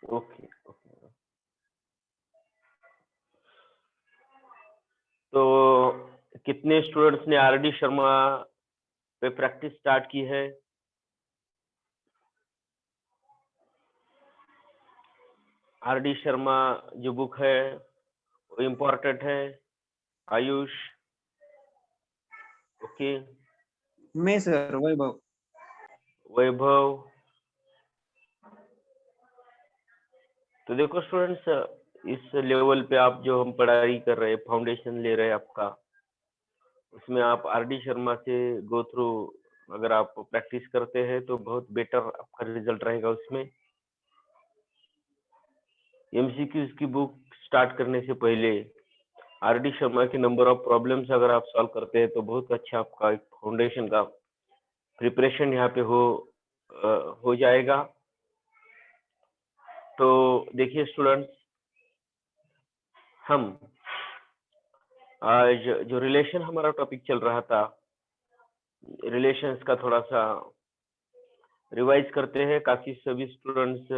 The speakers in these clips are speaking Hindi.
Okay okay. तो कितने स्टूडेंट्स ने आरडी शर्मा पे प्रैक्टिस स्टार्ट की है? आरडी शर्मा जो बुक है वो इम्पोर्टेंट है। आयुष? ओके। मैं सर वैभव। वैभव? तो देखो स्टूडेंट्स, इस लेवल पे आप जो हम पढ़ाई कर रहे हैं, फाउंडेशन ले रहे हैं आपका, उसमें आप आरडी शर्मा से गो थ्रू अगर आप प्रैक्टिस करते हैं तो बहुत बेटर आपका रिजल्ट रहेगा उसमें। एमसीक्यूज की बुक स्टार्ट करने से पहले आरडी शर्मा के नंबर ऑफ प्रॉब्लम्स अगर आप सॉल्व करते हैं तो बहुत अच्छा आपका एक फाउंडेशन का प्रिपरेशन यहाँ पे हो जाएगा। तो देखिए स्टूडेंट्स, हम आज जो रिलेशन हमारा टॉपिक चल रहा था, रिलेशंस का थोड़ा सा रिवाइज करते हैं। काफी सभी स्टूडेंट्स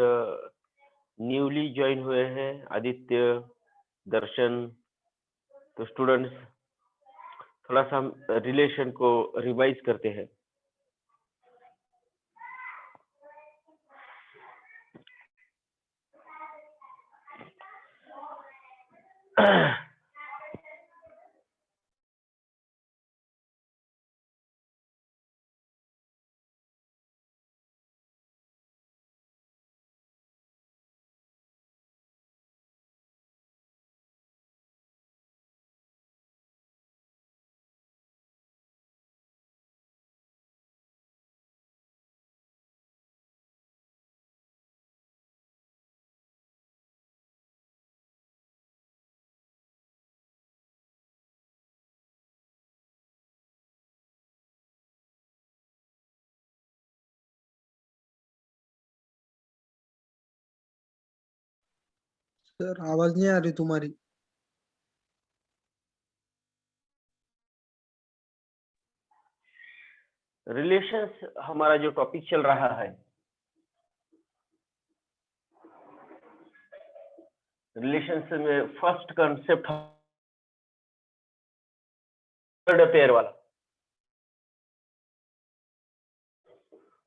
न्यूली ज्वाइन हुए हैं, आदित्य, दर्शन। तो स्टूडेंट्स थोड़ा सा हम रिलेशन को रिवाइज करते हैं। सर आवाज नहीं आ रही तुम्हारी। रिलेशंस हमारा जो टॉपिक चल रहा है, रिलेशंस में फर्स्ट कंसेप्ट ऑर्डर्ड पेयर वाला।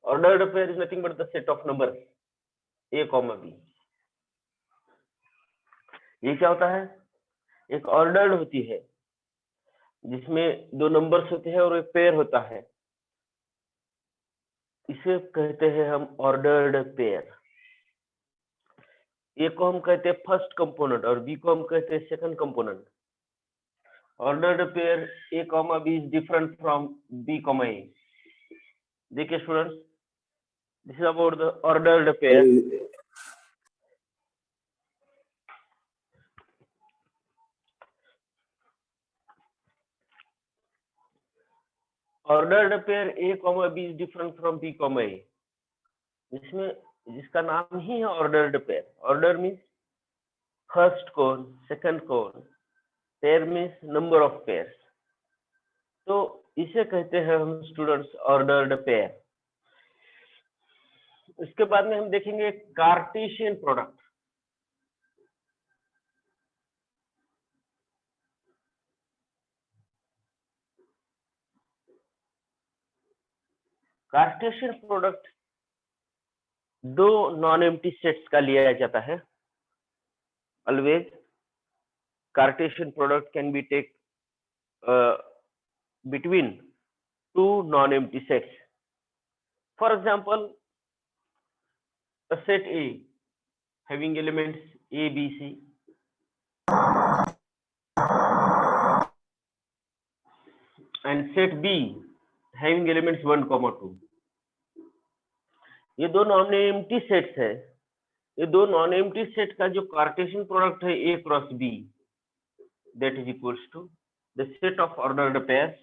Ordered pair is nothing but the set of numbers a, b। ये क्या होता है? एक ऑर्डर्ड होती है जिसमें दो नंबर्स होते हैं और एक पेयर होता है, इसे कहते हैं हम ऑर्डर्ड पेयर। ए को हम कहते हैं फर्स्ट कंपोनेंट और बी को हम कहते हैं second component. Ordered pair a, b is different from b, a। देखिए students, this is about the ordered pair. Ordered pair a, b is different from b, a, जिसमें जिसका नाम ही है ordered pair. Order means first कौन, सेकंड कौन, pair means number of pairs. तो इसे कहते हैं हम स्टूडेंट्स ऑर्डर्ड पेयर। उसके बाद में हम देखेंगे कार्टेशियन प्रोडक्ट। कार्टेशियन प्रोडक्ट दो नॉन एम्प्टी सेट्स का लिया जाता है। Always Cartesian product can be take between two non-empty sets. For example, a set A having elements A, B, C, and set B having elements 1, 2। ये दो नॉन एम्प्टी सेट्स है। ये दो नॉन एम्प्टी सेट का जो कार्टेशियन प्रोडक्ट है A cross B, that is equals to the set of ordered pairs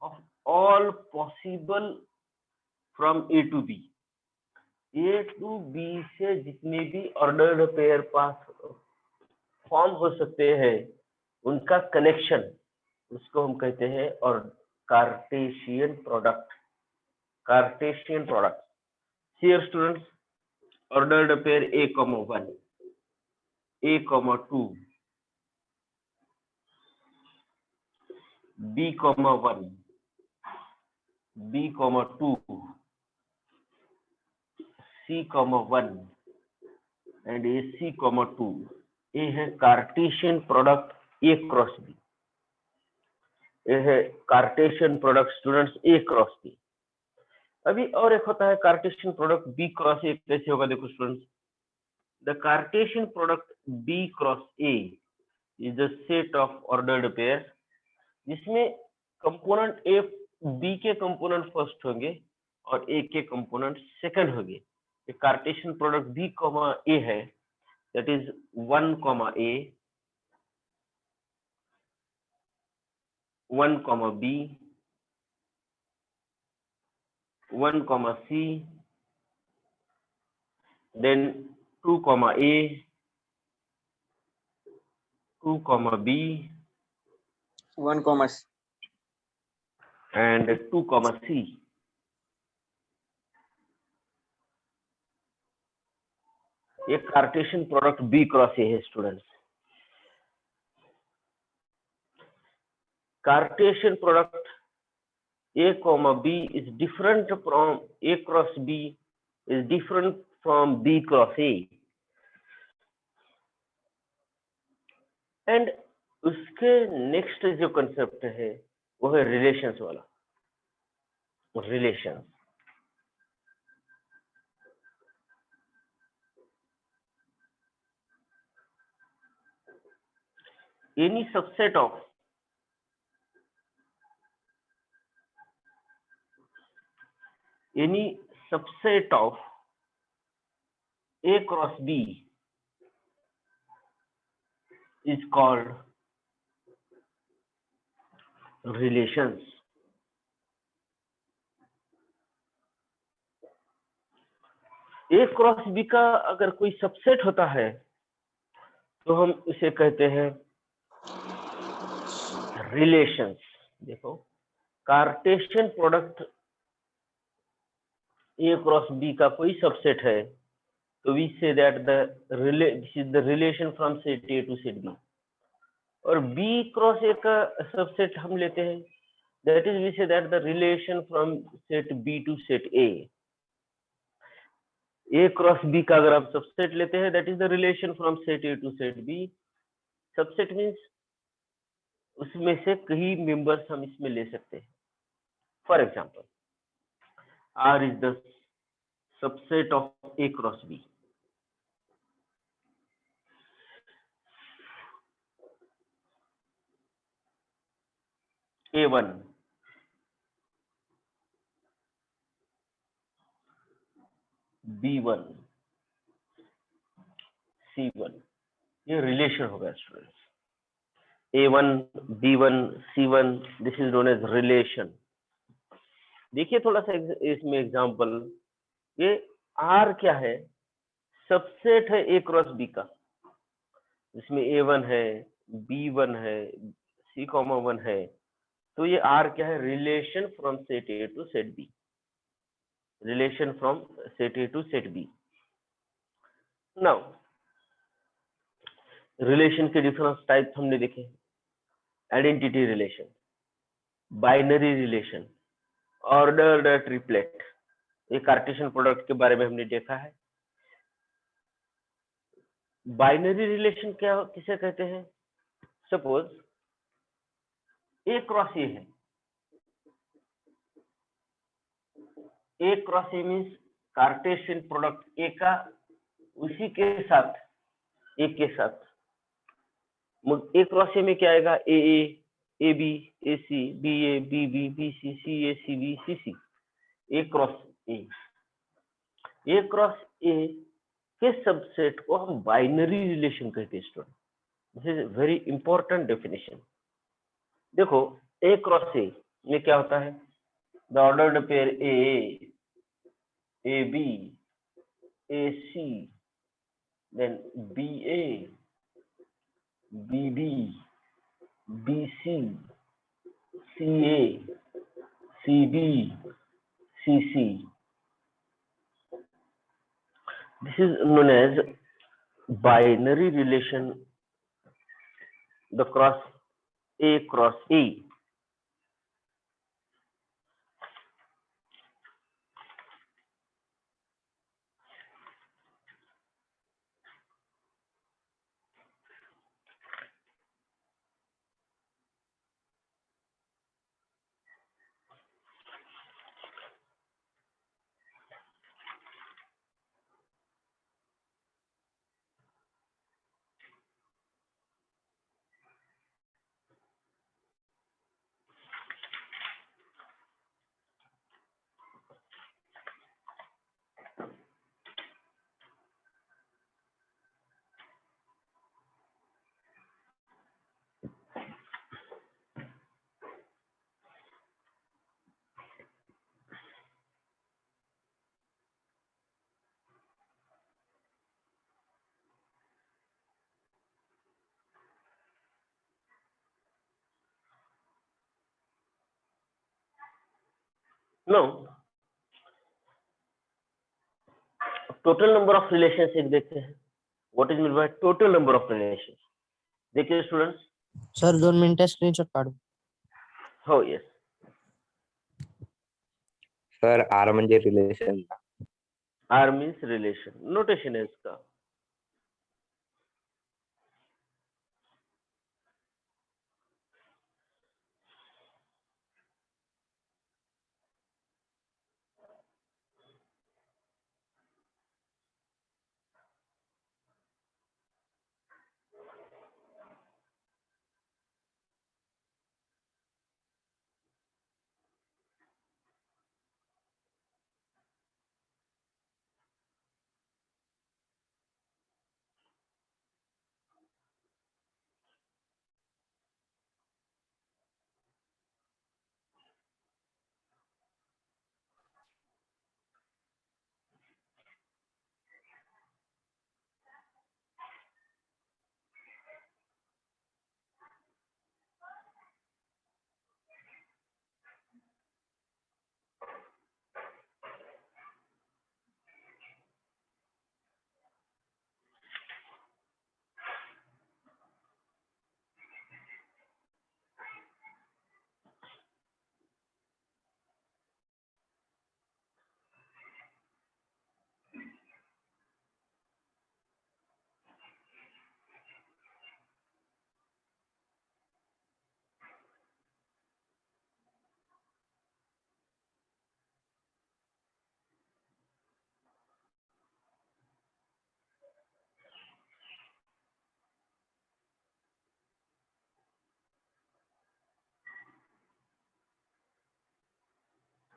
of all possible from A to B। A to B से जितने भी ऑर्डर्ड पेयर पास फॉर्म हो सकते हैं, उनका कनेक्शन, उसको हम कहते हैं और Cartesian product. Cartesian product. Here students, ordered pair A, 1, A, 2, B, 1, B, 2, C, 1 and AC, 2. ये है Cartesian product A cross B। ये है Cartesian product students A cross B। अभी और एक होता है Cartesian product B cross A। कैसे होगा देखो students, the Cartesian product B cross A is the set of ordered pair जिसमें कंपोनेंट A B के कंपोनेंट फर्स्ट होंगे और A के कंपोनेंट सेकंड होंगे। ये कार्टेशियन प्रोडक्ट B, A है, that is 1, A, 1, B, 1, C, then 2, A, 2, B, 1, and 2, C. ये Cartesian product B cross A है students. Cartesian product A, B is different from A cross B is different from B cross A, and उसके नेक्स्ट जो कंसेप्ट है वो है रिलेशंस वाला। Relation, any subset of A cross B is called relations। A cross B का अगर कोई सबसेट होता है तो हम उसे कहते हैं रिलेशंस। देखो, Cartesian product A cross B का कोई सबसेट है तो we say that this is the relation from set A to set B। और B क्रॉस A का सबसेट हम लेते हैं, that is we say that the relation from set B to set A। A cross B का अगर आप सबसेट लेते हैं that is the relation from set A to set B। Subset means उसमें से कई मेंबर्स हम इसमें ले सकते हैं। For example, R is the subset of A cross B। A1, B1, C1, ये रिलेशन होगा students. A1, B1, C1, this is known as relation. देखिए थोड़ा सा इसमें एग्जांपल, ये R क्या है, सबसेट है A क्रॉस B का, जिसमें A1 है, B1 है, C1 है, तो ये R क्या है, relation from set A to set B। Relation from set A to set B। Now relation के डिफरेंट टाइप हमने देखे, identity relation, binary relation, ordered triplet. ये कार्टेशियन प्रोडक्ट के बारे में हमने देखा है। बाइनरी रिलेशन क्या किसे कहते हैं, सपोज A क्रॉस A है, A cross A means Cartesian product A का उसी के साथ, A के साथ, A क्रॉस A में क्या आएगा, AA, AB, AC, BA, BB, BC, CA, CB, CC। A cross A, A cross A के सबसेट को हम बाइनरी रिलेशन कहते हैं student. This is very important definition. देखो A क्रॉस A में क्या होता है, the ordered pair AA, AB, AC, then BA, BB, BC, CA, CB, CC। This is known as binary relation, the cross A cross A. Now, total number of relations एक देखते हैं. What is meant by total number of relations? देखिए students. सर 2 मिनिटं स्क्रीनशॉट काढू. Oh yes. सर आर म्हणजे relation. R means relation. Notation है इसका.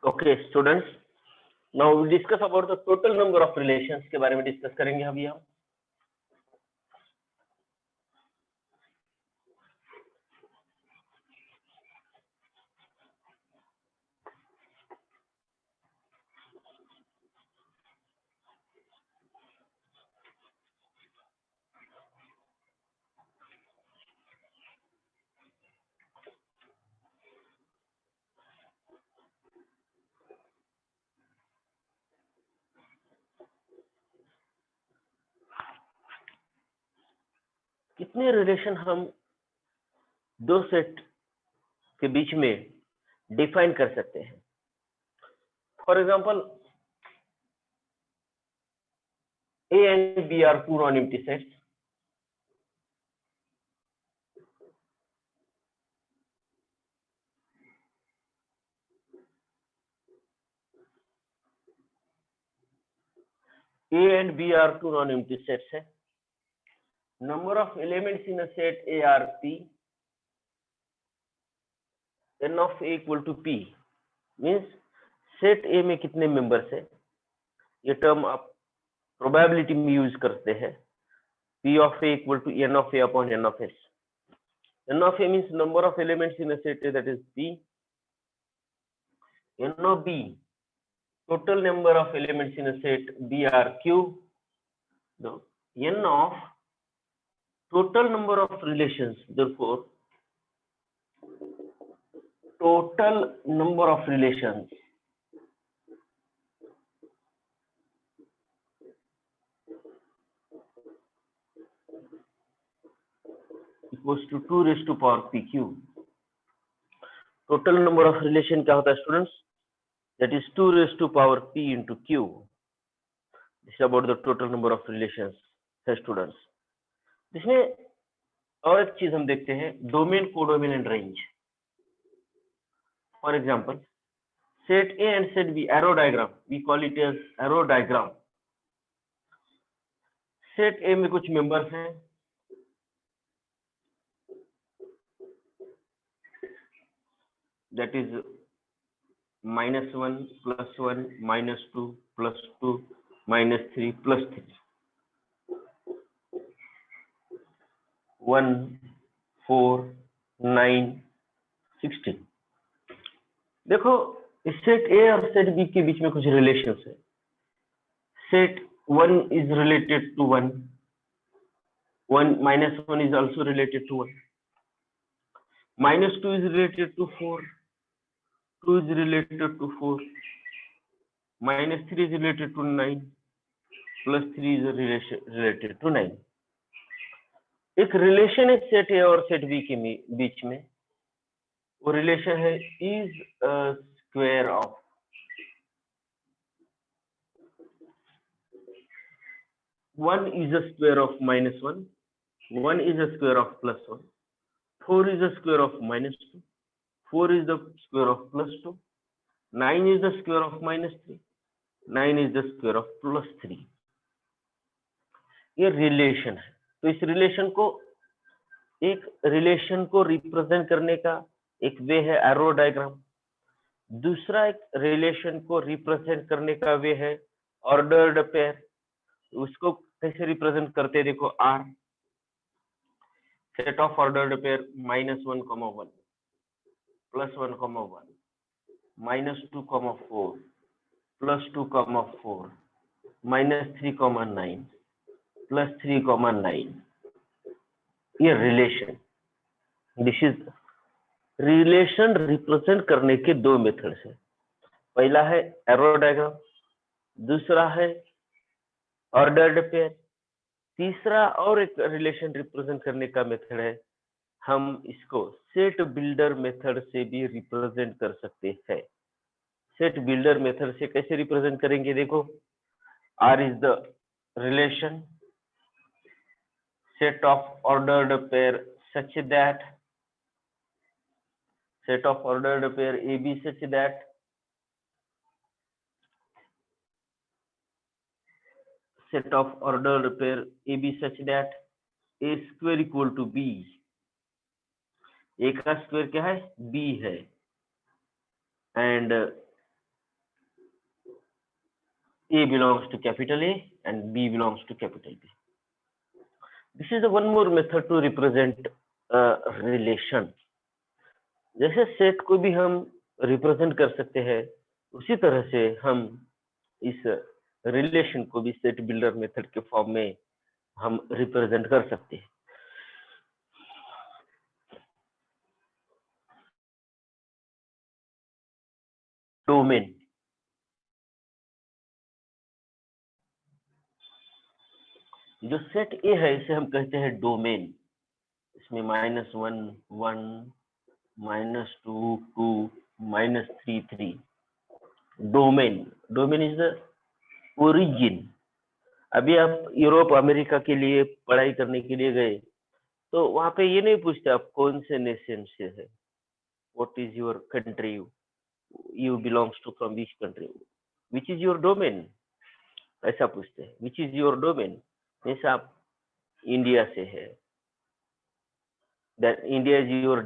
Okay, students. Now we discuss about the total number of relations के बारे में discuss करेंगे अभी हम. कितने रिलेशन हम दो सेट के बीच में डिफाइन कर सकते हैं. For example, A and B are two non-empty sets. A and B are two non-empty sets है. Number of elements in a set A are P. N of A equal to P means set A में कितने मेंबर्स है. ये टर्म आप प्रोबेबिलिटी में यूज करते हैं. P of A equal to N of A upon N of S. N of A means number of elements in a set A, that is P. N of B, total number of elements in a set B are Q. No. N of total number of relations, therefore total number of relations equals to 2 raise to power p cube. Total number of relation क्या होता है students? That is 2 raise to power p into q। This is about the total number of relations है स्टूडेंट्स। इसमें और एक चीज हम देखते हैं, domain, codomain and range. For example set A and set B, arrow diagram, we call it as arrow diagram। Set A में कुछ मेंबर्स हैं, that is -1 +1 -2 +2 -3 +3, 1 4 9 16। देखो इस सेट A और सेट B के बीच में कुछ रिलेशंस है। Set 1 is related to 1, -1 is also related to 1, -2 is related to 4, 2 is related to 4, -3 is related to 9, +3 is related to 9। एक रिलेशन है सेट A और सेट B के बीच में, वो रिलेशन है is square of 1 is a square of -1, 1 is a square of +1, 4 is the square of -2, 4 is the square of +2, 9 is the square of -3, 9 is the square of +3। ये रिलेशन है। तो इस रिलेशन को रिप्रेजेंट करने का एक वे है एरो डायग्राम। दूसरा एक रिलेशन को रिप्रेजेंट करने का वे है ऑर्डर्ड पेयर। उसको कैसे रिप्रेजेंट करते हैं? देखो R, set of ordered pair -1, -1, +1, -1, -2, 4, +2, 4, -3, 9, +3, 9। ये relation, this is relation represent करने के दो मेथड्स है। पहला है एरो डायग्राम, दूसरा है ऑर्डर्ड पेयर। तीसरा और एक रिलेशन रिप्रेजेंट करने का मेथड है, हम इसको सेट बिल्डर मेथड से भी रिप्रेजेंट कर सकते हैं। सेट बिल्डर मेथड से कैसे रिप्रेजेंट करेंगे? देखो R is the relation set of ordered pair such that set of ordered pair AB such that set of ordered pair AB such that A square equal to B। A का स्क्वायर क्या है? B है। and A belongs to capital A and B belongs to capital B। This is the one more method to represent a relation। जैसे सेट को भी हम रिप्रेजेंट कर सकते हैं, उसी तरह से हम इस रिलेशन को भी सेट बिल्डर मेथड के फॉर्म में हम रिप्रेजेंट कर सकते हैं। डोमेन, जो सेट ए है इसे हम कहते हैं डोमेन। इसमें -1 1 -2 2 -3 3। Domain is the origin. अभी आप यूरोप अमेरिका के लिए पढ़ाई करने के लिए गए तो वहां पे ये नहीं पूछते आप कौन से नेशन से है, what is your country, you belongs to from which country, which is your domain, ऐसा पूछते हैं। Which is your domain means आप इंडिया से है, that India is your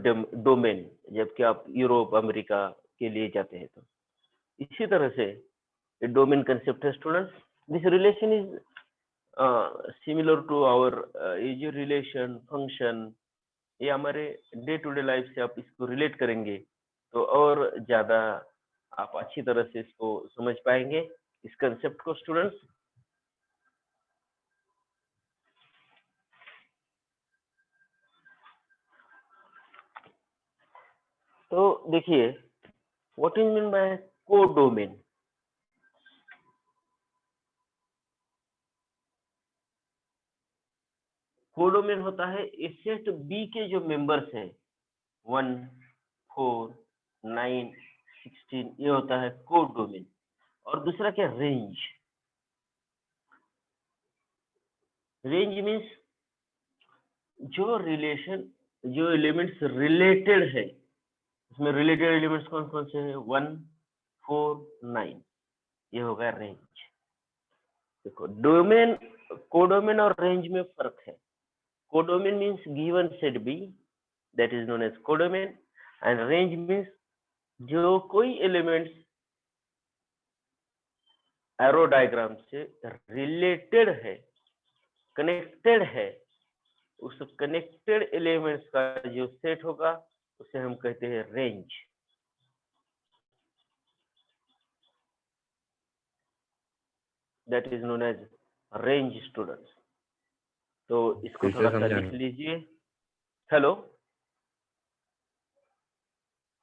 domain. जबकि आप यूरोप अमेरिका के लिए जाते हैं तो इसी तरह से डोमेन कंसेप्ट है students. This relation is similar to our as relation function. ये हमारे डे टू डे लाइफ से आप इसको रिलेट करेंगे तो और ज्यादा आप अच्छी तरह से इसको समझ पाएंगे, इस कंसेप्ट को स्टूडेंट्स। तो देखिए what is mean by codomain. Codomain होता है ए सेट बी के जो मेंबर्स हैं 1, 4, 9, 16, ये होता है कोडोमेन। और दूसरा क्या, रेंज। रेंज मीन्स जो एलिमेंट्स रिलेटेड है, इसमें रिलेटेड एलिमेंट्स कौन कौन से हैं, 1, 4, 9, ये होगा रेंज। देखो डोमेन, कोडोमेन और रेंज में फर्क है। Codomain means given set B, that is known as codomain, and range means जो कोई एलिमेंट्स एरो डायग्राम से रिलेटेड है, कनेक्टेड है, उस कनेक्टेड एलिमेंट्स का जो सेट होगा उसे हम कहते हैं range. That is known as range students. तो इसको फिर से थोड़ा सा समझाना। लिख लीजिए। हेलो,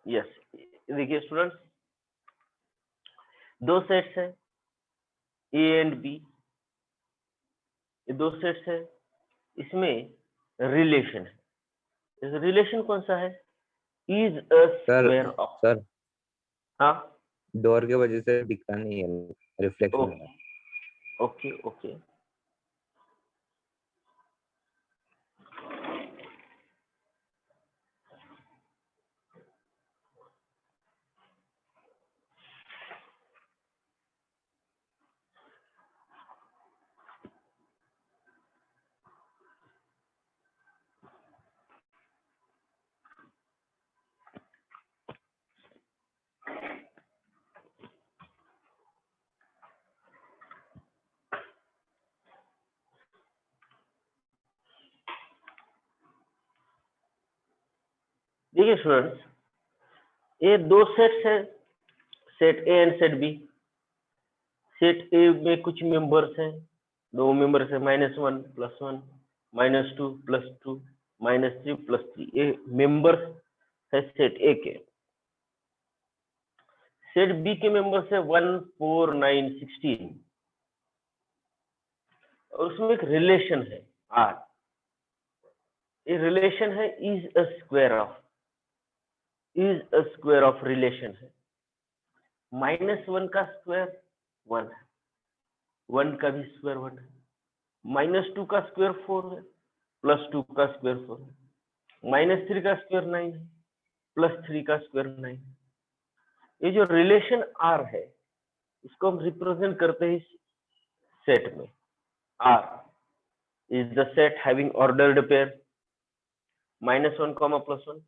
यस, देखिए स्टूडेंट्स, दो सेट्स है ए एंड बी, ये दो सेट्स है, इसमें रिलेशन है। रिलेशन कौन सा है, is a square of. Sir हाँ, डोर के वजह से दिखता नहीं है, रिफ्लेक्शन हो रहा है। Okay okay. देखिए स्टूडेंट्स, ये दो सेट्स है, set A and set B. Set A में कुछ मेंबर्स हैं, दो मेंबर्स है, -1 + 1, -2 + 2, -3 + 3, ये मेंबर्स है सेट ए के। सेट बी के मेंबर्स है 1, 4, 9, 16, और उसमें एक रिलेशन है आर। ये रिलेशन है is a square of, is a square of relation है। -1 का स्क्वायर 1 है, 1 का भी स्क्वायर 1 है, -2 का स्क्वायर 4 है, +2 का स्क्वायर 4 है, -3 का स्क्वायर 9 है, +3 का स्क्वायर 9 है। ये जो रिलेशन आर है, इसको हम रिप्रेजेंट करते हैं सेट में। R is the set having ordered pair -1, +1,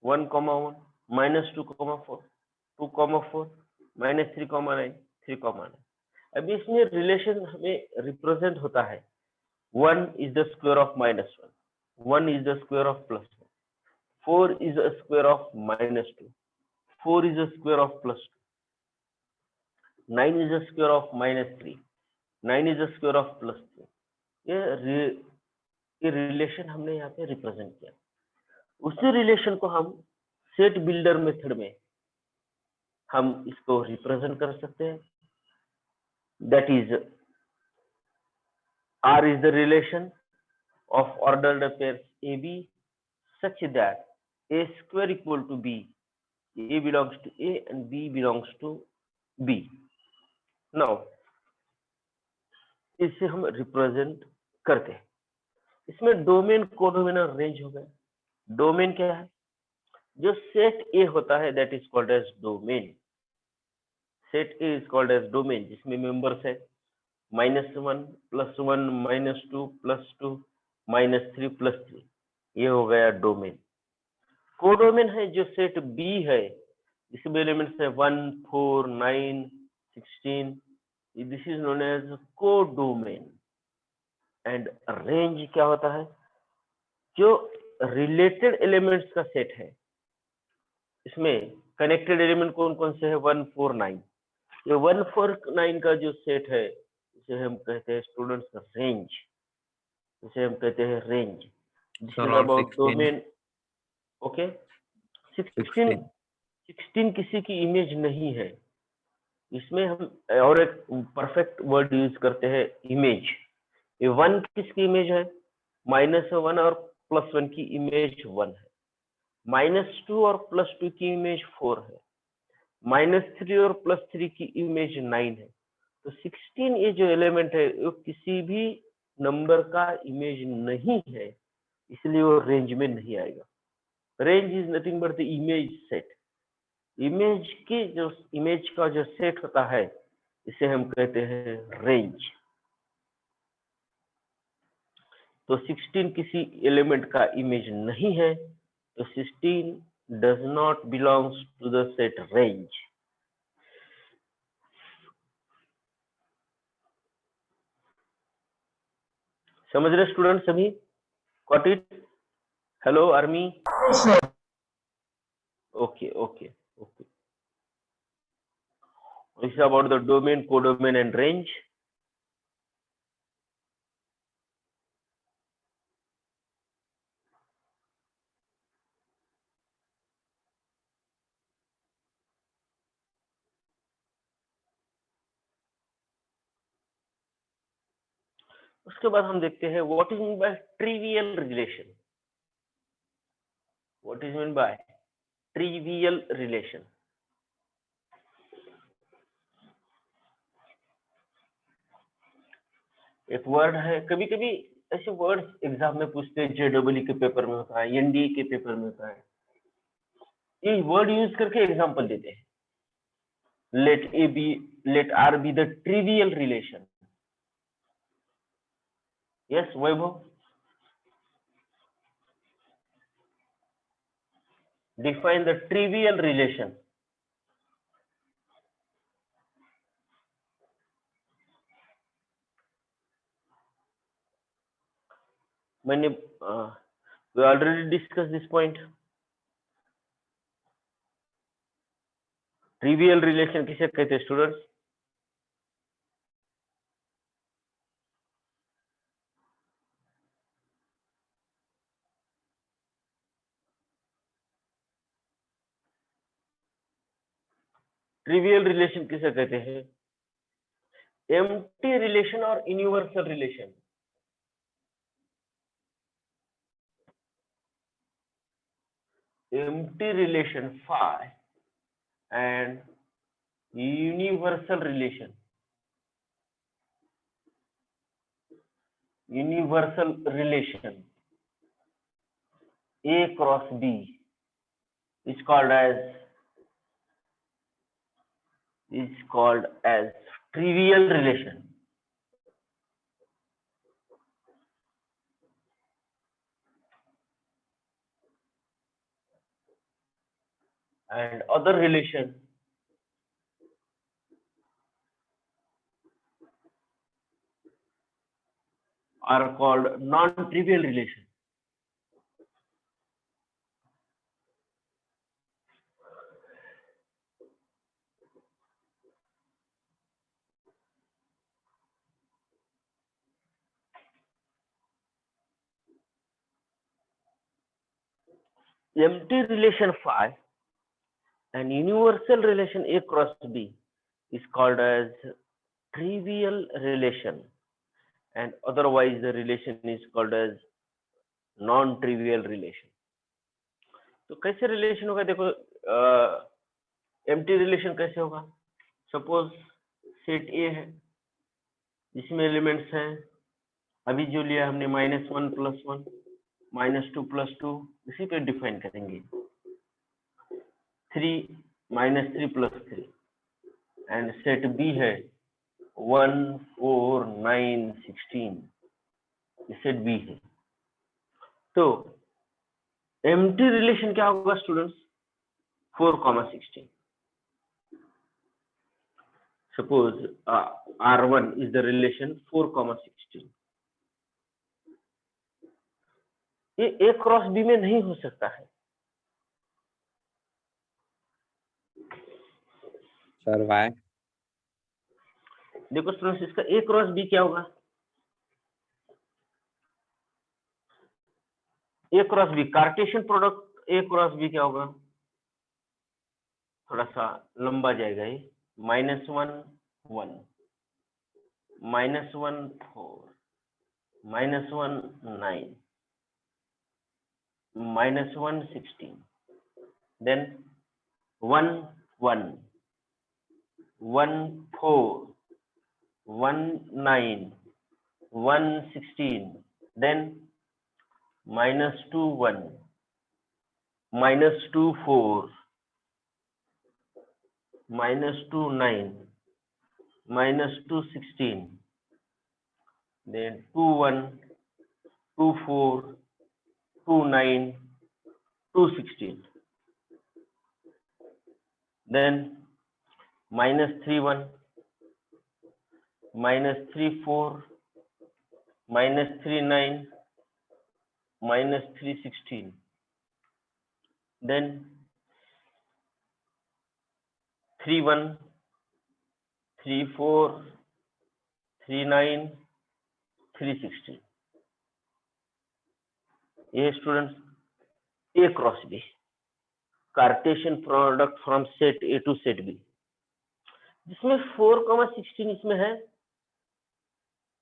1, 1, -2, 4, 2, 4, -3, 9, 3, 9। अब इसमें रिलेशन हमें रिप्रेजेंट होता है 1 is the square of -1, 1 is the square of +1, 4 is the square of -2, 4 is the square of +2, 9 is the square of -3, 9 is the square of +3। ये रिलेशन हमने यहाँ पे रिप्रेजेंट किया। उसी रिलेशन को हम सेट बिल्डर मेथड में हम इसको रिप्रेजेंट कर सकते हैं। That is R is the relation of ordered pairs AB such that A square equal to B, A belongs to A and B belongs to B. Now, इसे हम रिप्रेजेंट करते हैं। इसमें डोमेन, कोडोमेन और रेंज हो गए। डोमेन क्या है, जो सेट ए होता है that is called as domain. Set A is called as domain, जिसमें मेंबर्स है -1 + 1, -2 + 2, -3 + 3, ये हो गया डोमेन। कोडोमेन है जो सेट बी है, इसमें एलिमेंट्स है 1, 4, 9, 16, this is known as codomain. And range क्या होता है, जो रिलेटेड एलिमेंट्स का सेट है, इसमें कनेक्टेड एलिमेंट कौन कौन से है, 1, 4, 9। ये 1, 4, 9 का जो सेट है इसे हम कहते हैं स्टूडेंट्स का रेंज, इसे हम कहते हैं range. This is about domain. Okay, 16 किसी की इमेज नहीं है, इसमें हम और एक परफेक्ट वर्ड यूज करते हैं, इमेज। ये 1 किसकी इमेज है, -1 और +1 की इमेज 1 है, -2 और +2 की इमेज 4 है, -3 और +3 की इमेज 9 है। तो 16 ये जो एलिमेंट है वो किसी भी नंबर का इमेज नहीं है, इसलिए वो रेंज में नहीं आएगा। Range is nothing but the image set. Image का जो सेट होता है इसे हम कहते हैं रेंज। तो 16 किसी एलिमेंट का इमेज नहीं है, तो 16 does not belongs to the set range. समझ रहे स्टूडेंट सभी? Got it? हेलो आर्मी? Okay okay okay. This is about the domain, codomain and range. उसके बाद हम देखते हैं what is mean by trivial relation. What is mean by trivial relation? एक वर्ड है, कभी कभी ऐसे वर्ड्स एग्जाम में पूछते हैं, जेडब्ल्यू के पेपर में होता है, एनडीए के पेपर में होता है, ये वर्ड यूज करके एग्जांपल देते हैं। Let R be the trivial relation. Yes Vaibhav, define the trivial relation. मैंने we already discussed this point. Trivial relation किसे कहते हैं स्टूडेंट्स? ट्रिवियल रिलेशन किसे कहते हैं? एम्प्टी रिलेशन और universal relation. Empty relation phi and universal relation. Universal relation A cross B is called as trivial relation. And other relation are called non-trivial relation. Empty relation phi and universal relation A cross B is called as trivial relation, and otherwise the relation is called as non-trivial relation. तो कैसे रिलेशन होगा? देखो एम्प्टी रिलेशन कैसे होगा? सपोज सेट ए है जिसमें एलिमेंट्स हैं, अभी जो लिया हमने -1 + 1 -2 + 2, इसी पे डिफाइन करेंगे 3 -3 + 3, एंड सेट बी है 1 4 9 16, सेट बी है। तो एम्प्टी रिलेशन क्या होगा students? 4, 16। Suppose R1 is the relation 4, 16। ये A क्रॉस B में नहीं हो सकता है। Sir why? देखो स्टूडेंट्स, इसका A क्रॉस B क्या होगा? A cross B, Cartesian product A cross B क्या होगा? थोड़ा सा लंबा जाएगा ये। -1 1 -1 4 -1 9, -1 16, then 1 1, 1 4, 1 9, 1 16, then -2 1, -2 4, -2 9, -2 16, then 2 1, 2 4, 2 9, 2 16, then -3 1, -3 4, -3 9, -3 16, then 3 1, 3 4, 3 9, 3 16. ये students A cross B, Cartesian product from set A to set B, जिसमें 4,16 इसमें है।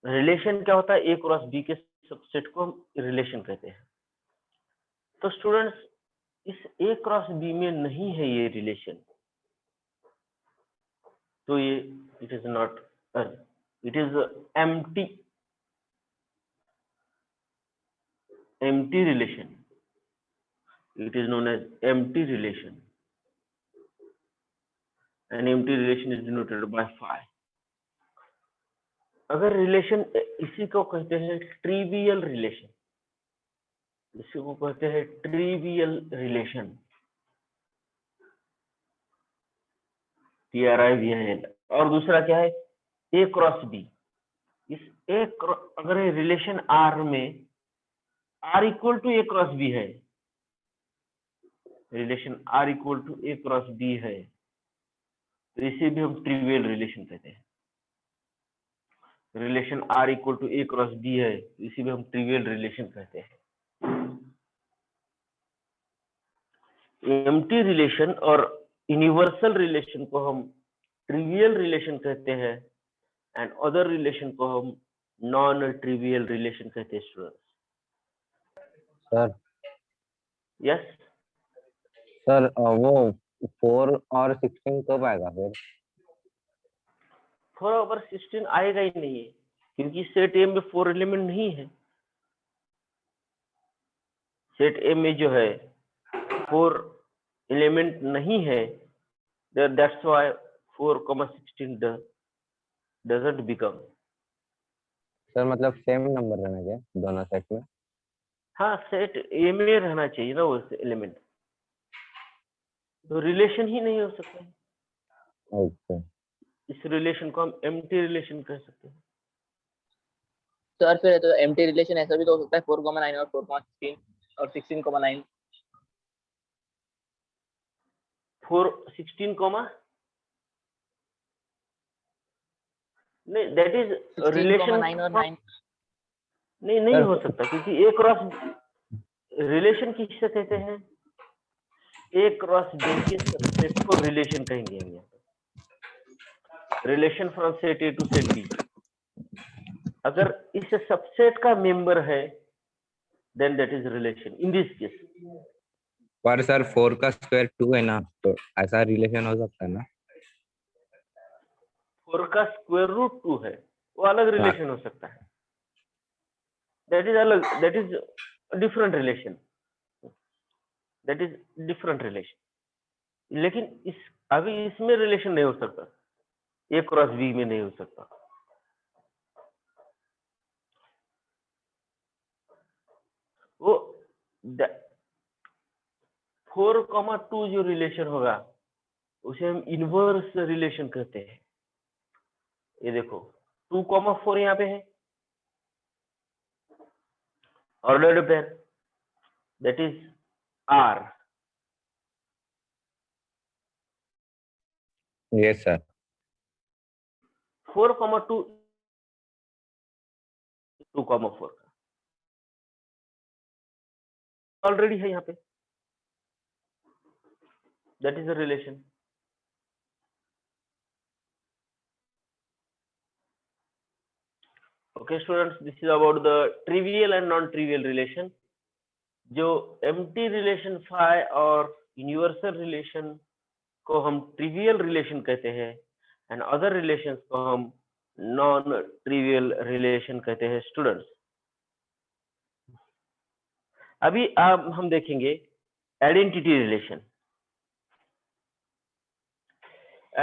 रिलेशन क्या होता है? A क्रॉस B के सबसेट को हम रिलेशन कहते हैं। तो स्टूडेंट्स इस A क्रॉस B में नहीं है ये रिलेशन, तो ये it is not, it is empty relation. It is known as empty relation. An empty relation is denoted by phi. अगर रिलेशन, इसी को कहते हैं ट्रिवियल रिलेशन, इसी को कहते हैं ट्रिवियल रिलेशन, TRIVIL। और दूसरा क्या है? A cross B। इस अगर रिलेशन R में R equal to A cross B है, relation R equal to A cross B है, तो इसे भी हम ट्रिवियल रिलेशन कहते हैं। Relation R equal to A cross B है, तो इसे भी हम ट्रिवियल रिलेशन कहते हैं। एम्प्टी रिलेशन और यूनिवर्सल रिलेशन को हम ट्रिवियल रिलेशन कहते हैं, एंड अदर रिलेशन को हम नॉन ट्रिवियल रिलेशन कहते हैं स्टूडेंट्स। सर यस सर वो 4 और 16 कब आएगा फिर? 4 ओवर 16 आएगा ही नहीं है, क्योंकि सेट ए में 4 एलिमेंट नहीं है। सेट ए में जो है 4 एलिमेंट नहीं है, that's why 4,16 doesn't become। Sir मतलब सेम नंबर रहना क्या दोनों सेट में? हाँ, सेट ए में रहना चाहिए ना वो एलिमेंट, तो रिलेशन ही नहीं हो सकता है। ओके इस रिलेशन को हम एम्प्टी रिलेशन कह सकते हैं। सर फिर तो एम्प्टी रिलेशन ऐसा भी तो हो सकता है 4,9 और 4,16 और 16,9। 4 16, नहीं, दैट इज 16,9 रिलेशन और 9। नहीं हो सकता, क्योंकि ए क्रॉस रिलेशन किससे कहते हैं? ए क्रॉस बी के सबसेट को रिलेशन कहेंगे हम यहाँ पे। Relation from set A to set B, अगर इस सबसेट का मेंबर है, then that is relation in this case. पर सर 4 का स्क्वायर 2 है ना, तो ऐसा रिलेशन हो सकता है ना? 4 का स्क्वायर रूट 2 है, वो अलग रिलेशन हो सकता है, दैट इज अलग, that is different relation, that is different relation. लेकिन इस अभी इसमें रिलेशन नहीं हो सकता, ए क्रॉस बी में नहीं हो सकता। वो 4,2 जो रिलेशन होगा उसे हम इनवर्स रिलेशन कहते हैं। ये देखो 2,4 यहाँ पे है, ordered pair, that is R। Yes sir. 4,2 2,4 का ऑलरेडी है यहाँ पे, that is a relation. Okay, students, this is about the trivial and non-trivial relation. जो empty relation phi और universal relation को हम trivial relation कहते हैं and other relations को हम non-trivial relation कहते हैं students. अभी अब हम देखेंगे identity relation.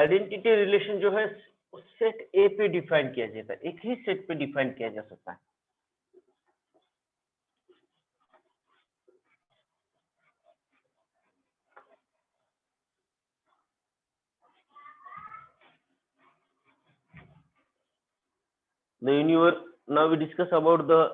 Identity relation जो है सेट ए पे डिफाइन किया जाता है, एक ही सेट पे डिफाइन किया जा सकता है. The universe, now we discuss about the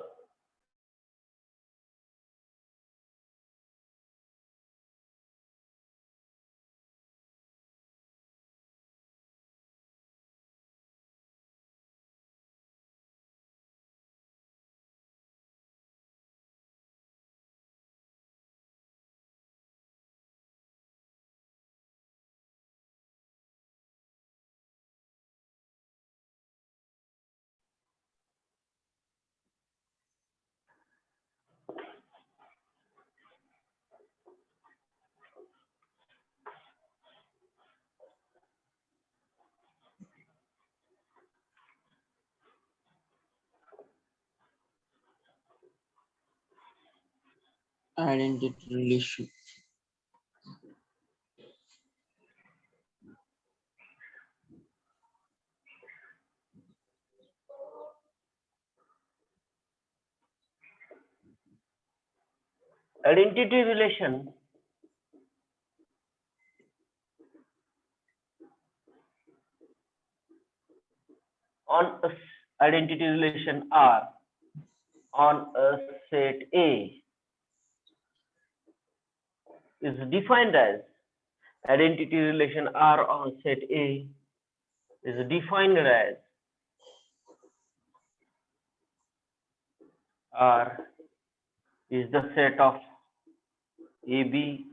Identity relation. identity relation on a identity relation R on a set A is defined as identity relation R on set A is defined as R is the set of AB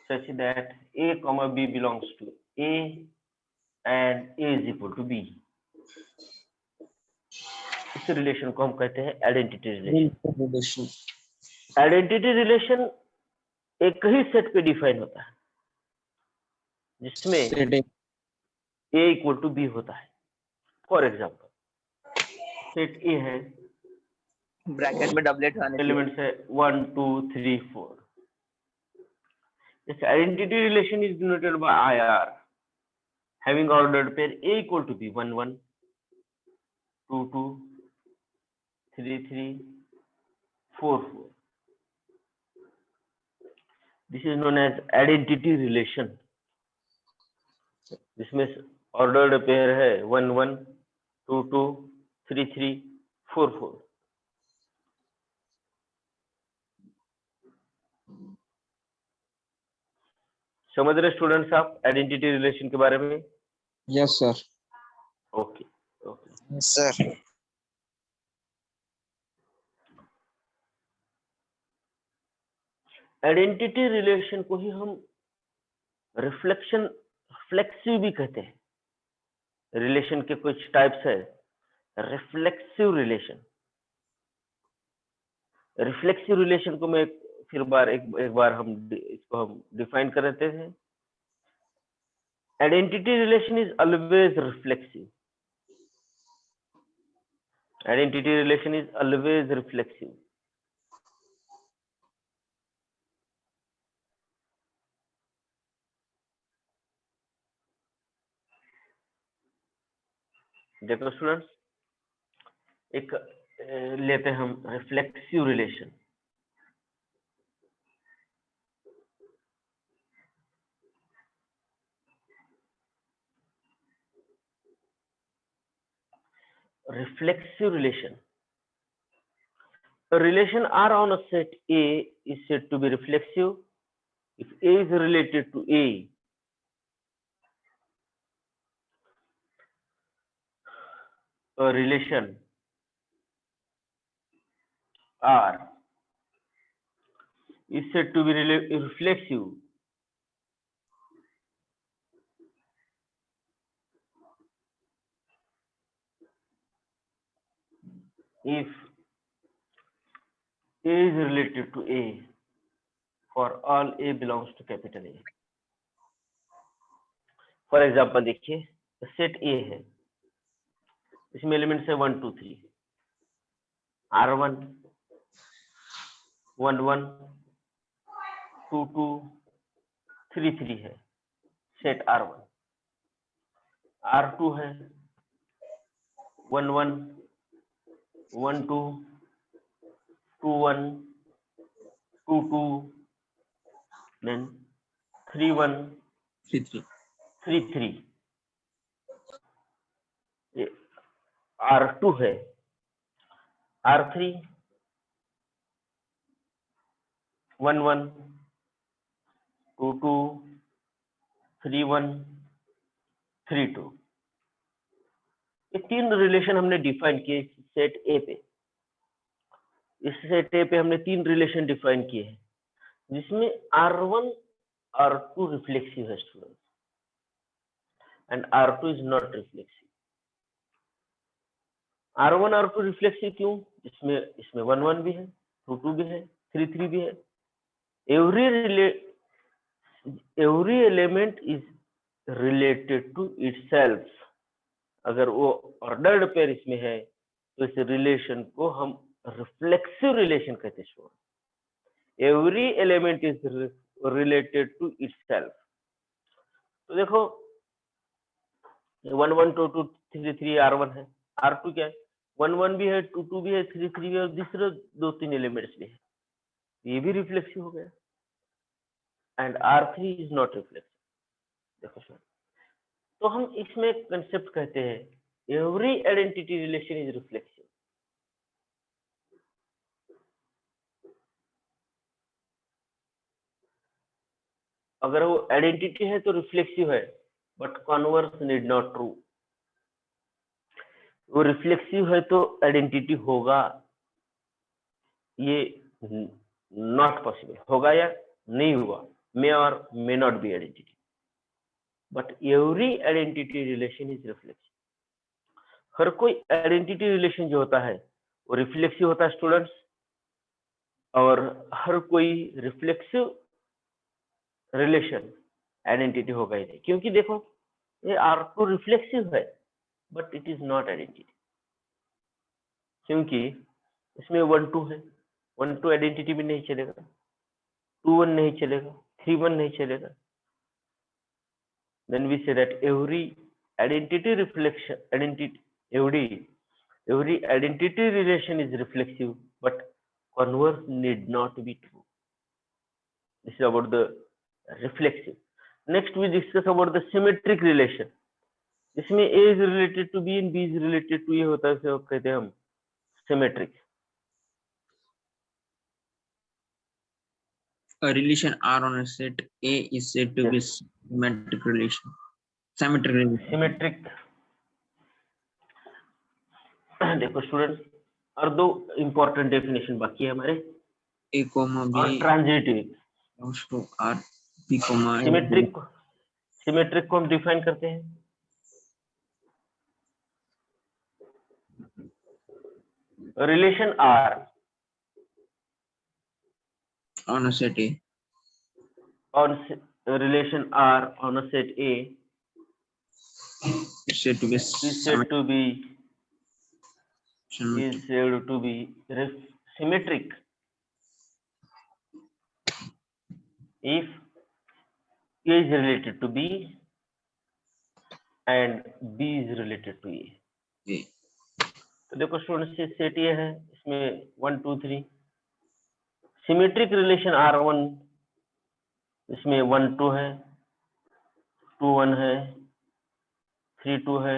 such that A comma B belongs to A and A is equal to B. इस रिलेशन को हम कहते हैं identity relation. Relation. Identity relation एक ही सेट पे डिफाइन होता है जिसमें Set A. A equal to B होता है. फॉर एग्जाम्पल सेट ए है, ब्रैकेट में डबलेट आने चाहिए. एलिमेंट्स है 1 2 3 4. This identity relation is denoted by IR having ordered pair A equal to B 1 1 2 2 3 3 4 4. This is known as identity relation. जिसमें ordered pair है 1 1 2 2 3 3 4 4. समझ रहे स्टूडेंट्स आप आइडेंटिटी रिलेशन के बारे में? Yes, sir. Okay okay. Yes, sir. Identity relation को ही हम रिफ्लेक्शन रिफ्लेक्सिव भी कहते हैं. रिलेशन के कुछ टाइप्स है. रिफ्लेक्सिव रिलेशन, रिफ्लेक्सिव रिलेशन को मैं फिर एक बार हम इसको हम डिफाइन कर देते हैं. Identity relation is always reflexive. Identity relation is always reflexive. देखो स्टूडेंट्स, एक लेते हैं हम reflexive relation. Reflexive relation. A relation R on a set A is said to be reflexive if A is related to A. A relation R is said to be reflexive if A is related to A for all A belongs to capital A. For example देखिए, सेट ए है, इसमें एलिमेंट्स है 1 2 3, R1 1 1 2 2 3 3 है सेट R1, R2 है 1 1 1 2 2 1 2 2 then 3 1 3 3 3, ये R2 है, R3 1 1 2 2 3 1 3 2। ये तीन रिलेशन हमने डिफाइन किए सेट ए पे। इस सेट ए पे हमने तीन रिलेशन डिफाइन किए हैं, जिसमें R1 R2 रिफ्लेक्सिव है student, and R2 is not reflexive. R1 R2 reflexive क्यों? इसमें 1 1 भी है, 2 2 भी है, 3 3 भी है। Every element is related to itself. अगर वो ऑर्डर्ड पेयर इसमें है तो इस रिलेशन को हम रिफ्लेक्सिव रिलेशन कहते हैं। Every element is related to itself. तो देखो 1 1 2 2 3 3 R1 है, R2 क्या है? 1 1 भी है, 2 2 भी है, 3 3 भी है, और दूसरे 2 3 एलिमेंट्स भी है, ये भी रिफ्लेक्सिव हो गया। And R3 is not reflexive. देखो सर, तो हम इसमें कंसेप्ट कहते हैं every identity relation is reflexive. अगर वो आइडेंटिटी है तो रिफ्लेक्सिव है, but converse need not true. वो रिफ्लेक्सिव है तो आइडेंटिटी होगा, ये नॉट पॉसिबल। होगा या नहीं हुआ, मे और may not be identity, but every identity relation is reflexive. हर कोई आइडेंटिटी रिलेशन जो होता है वो रिफ्लेक्सिव होता है स्टूडेंट्स, और हर कोई रिफ्लेक्सिव रिलेशन आइडेंटिटी होगा ही नहीं, क्योंकि देखो ये R2 रिफ्लेक्सिव है but it is not identity, क्योंकि इसमें 1 2 है। 1 2 आइडेंटिटी भी नहीं चलेगा, 2 1 नहीं चलेगा, 3 1 नहीं चलेगा। then we say that every identity relation is reflexive, but converse need not be true. This is about the reflexive. Next we discuss about the symmetric relation. इसमें A is related to B and B is related to A होता है, इसे कहते हैं हम symmetric. A relation R on a set A is said to be symmetric relation. Symmetric relation. Symmetric. देखो स्टूडेंट, और दो इंपॉर्टेंट डेफिनेशन बाकी है हमारे, A comma B और transitive. belongs to R. B comma A. Symmetric को हम डिफाइन करते हैं relation R on a set A. on relation R on a set A Is said to be is said to be symmetric if A is related to B and B is related to A. A. तो देखो स्टूडेंट्स, सेट ये है, इसमें 1 2 3 सिमेट्रिक रिलेशन R1, इसमें 1 2 है, 2 1 है, 3 2 है,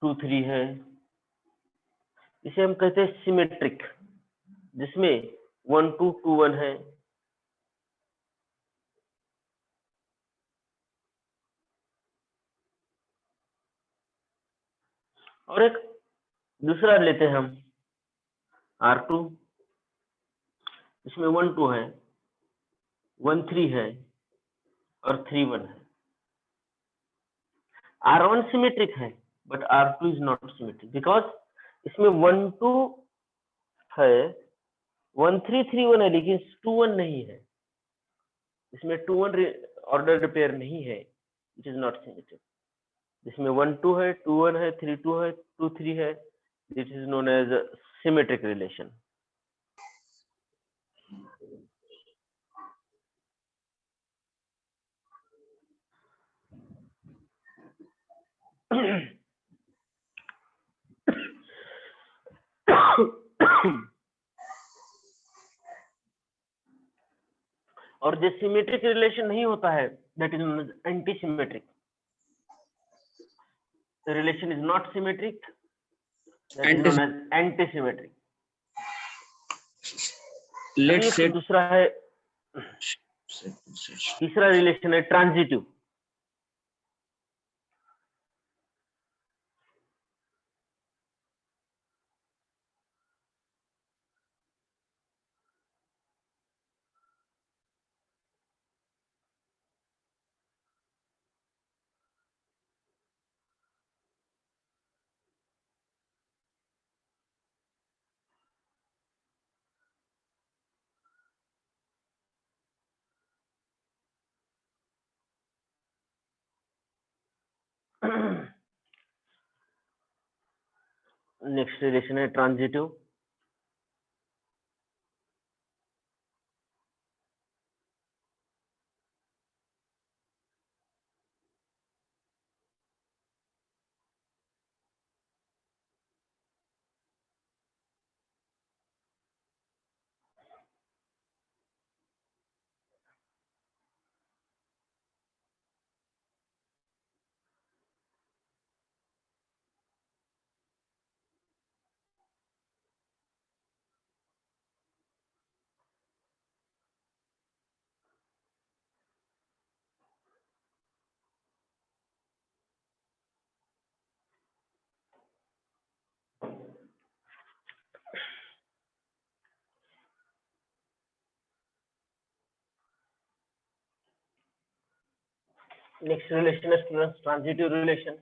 2 3 है। इसे हम कहते हैं सिमेट्रिक, जिसमें 1 2 2 1 है। और एक दूसरा लेते हैं हम R2, इसमें 1 2 है, 1 3 है, और 3 1 है। R1 सिमेट्रिक है, but R2 is not symmetric because इसमें 1 2 है, 1 3 3 1 है, लेकिन 2 1 नहीं है। इसमें 2 1 ऑर्डर्ड पेयर नहीं है, इट इज नॉट सिमेट्रिक। जिसमें 1 2 है, 2 1 है, 3 2 है, 2 3 है, this is known as symmetric relation. और जो सिमेट्रिक रिलेशन नहीं होता है, that is known as anti symmetric. The relation is not symmetric, that is known as anti-symmetric. Let's say दूसरा है, तीसरा रिलेशन है ट्रांजिटिव। नेक्स्ट रिलेशन है ट्रांजिटिव। नेक्स्ट रिलेशन है transitive relation.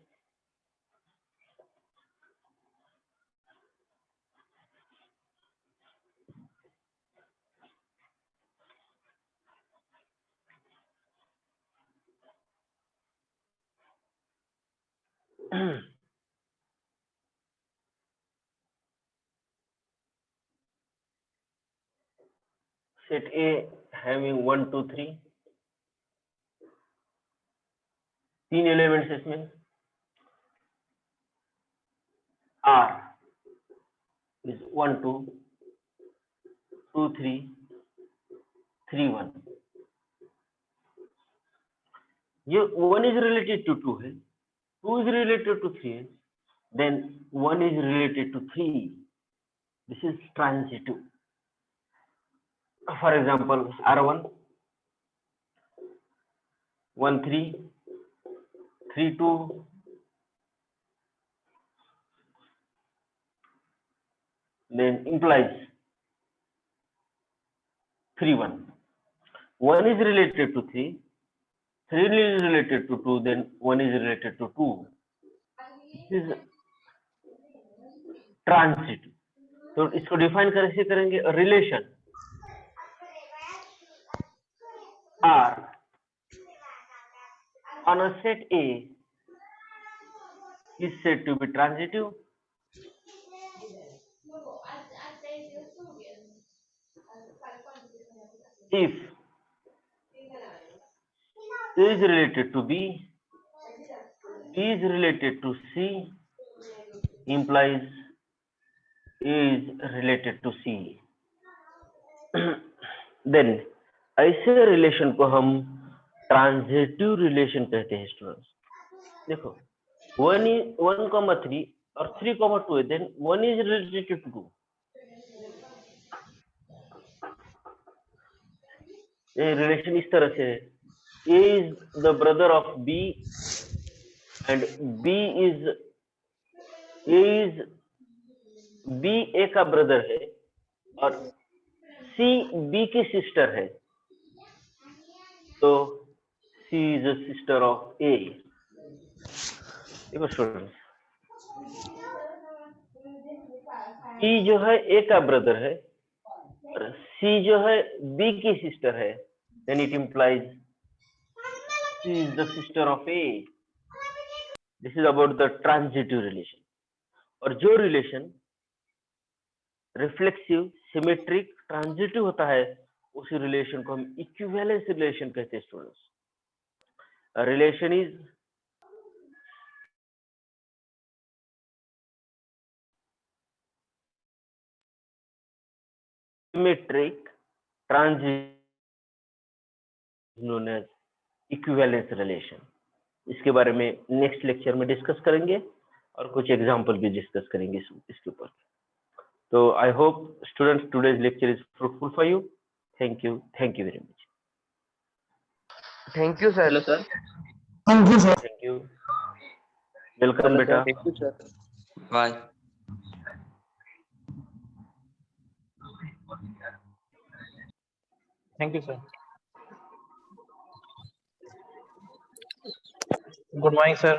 Set A having 1 2 3, तीन एलिमेंट्स इसमें। R is 1 2 2 3 3 1। ये 1 is related to 2 है, 2 is related to 3 है, then 1 is related to 3. This is transitive. For example, R1 1 3 3 2, then implies 3 1. 1 is related to 3, 3 is related to 2, then 1 is related to 2. This is transitive. तो इसको डिफाइन कैसे करेंगे? Relation R on a set A is said to be transitive if A is related to B, B is related to C, implies A is related to C. Then ऐसे रिलेशन को हम ट्रांजिटिव रिलेशन कहते हैं स्टूडेंट्स। देखो 1,3 और 3,2 है, देन 1 is related to 2. ये रिलेशन इस तरह से है, A is the brother of B and B is A का ब्रदर है और C B की सिस्टर है, तो C is a sister of A. देखो स्टूडेंट्स, सी जो है ए का ब्रदर है और सी जो है बी की सिस्टर है, then it implies C is the sister of A. This is about the transitive relation. और जो रिलेशन रिफ्लेक्सिव, सिमेट्रिक, ट्रांजिटिव होता है उसी रिलेशन को हम इक्विवेलेंस रिलेशन कहते हैं students. Relation is symmetric, transitive, known as equivalence relation. इसके बारे में नेक्स्ट लेक्चर में डिस्कस करेंगे और कुछ एग्जांपल भी डिस्कस करेंगे इसके ऊपर। तो I hope students today's lecture is fruitful for you. Thank you very much. Thank you sir. Hello sir. Thank you, welcome बेटा। Thank you sir. Bye. Thank you, sir. Good morning, sir.